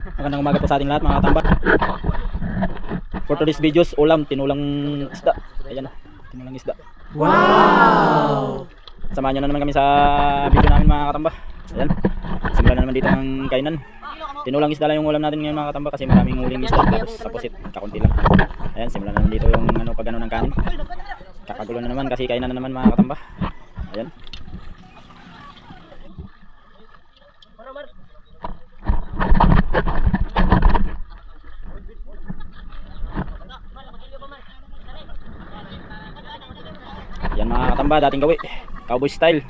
Magandang umaga po sa ating lahat mga katambak. For today's videos, ulam, tinulang isda. Ayan na, tinulang isda. Wow! Samahan nyo na naman kami sa video namin mga katambak. Ayan, simulan na naman dito ang kainan. Tinulang isda lang yung ulam natin ngayon mga katambak kasi maraming huling isda. Tapos sa pusit, kakunti lang. Ayan, simulan na naman dito yung pag-ano ng kanin. Kakagulo na naman kasi kainan na naman mga katambak. Ayan. Yan mga katamba, dating gawi, cowboy style.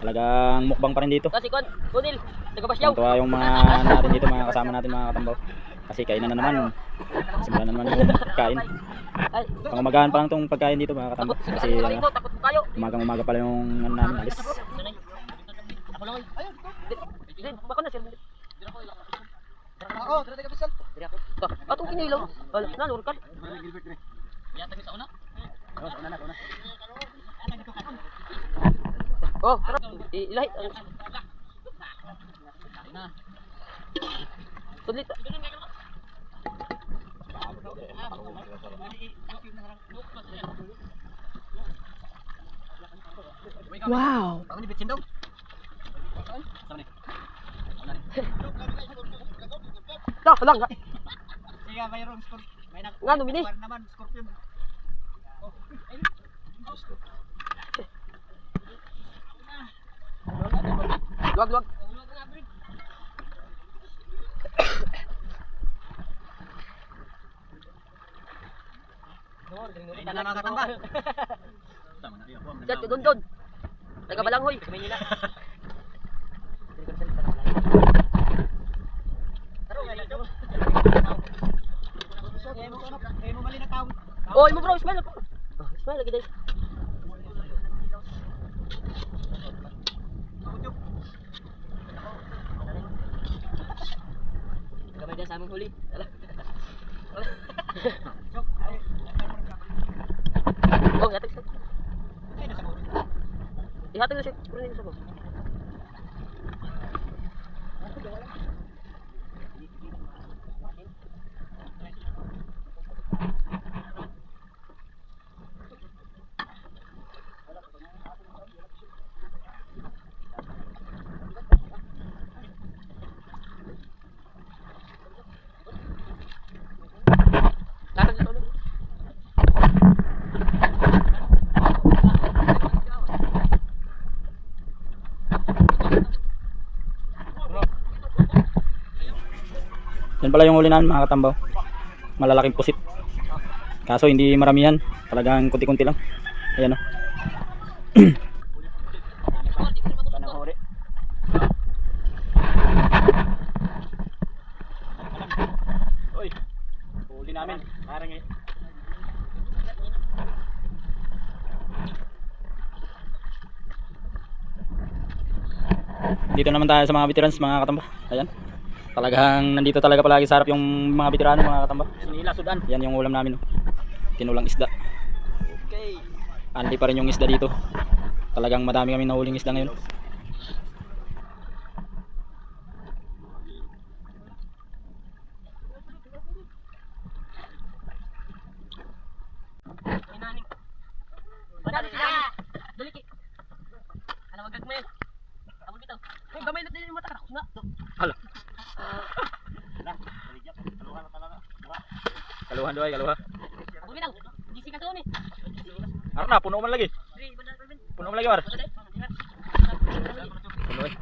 Talagang mukbang pa rin dito. Tuwa yung mga natin dito, mga kasama natin mga katambaw. Kasi kainan na naman. Simulan na naman yung pagkain. Pangumagahan pa lang itong pagkain dito mga katambaw. Kasi umagang umaga pala yung namin alis. Atong kinilaw. Na lurkal. Oh, tara. Ilahi. Sulit. Wow. Dah, lang. Siya mayroong scorpion. May Nga numini. naman scorpion. Luwag. Hindi na mga katamba. Chat doon. Taga Balanghoy. Manila. Oh, imo bro, smile. Smile lagi guys. Gamay dia sa aming huli. Oh, yatik sa. Ihatag na siya. Pruning sa ko. Yan pala yung huli namin mga katambaw. Malalaking pusit. Kaso hindi maramihan. Talagang kunti-kunti lang. Ayan o. Oy, huli namin. Parang eh. Dito naman tayo sa mga veterans mga katamba. Ayan. Talagang nandito talaga palagi sa harap yung mga veterano mga katamba. Sinila Sudan. Yan yung ulam namin. Tinulang isda. Okay. Andi pa rin yung isda dito. Talagang madami kami nahuling isda ngayon. Padali sila. Dali ki. Ano wag gagmay. Abot bitaw. Kung gamay na din mata ka. Na. Hala. Kaluhan doy, kaluha. Abot bitaw. Gisi ka to ni. Arna, puno man lagi. Puno man lagi war. Puno.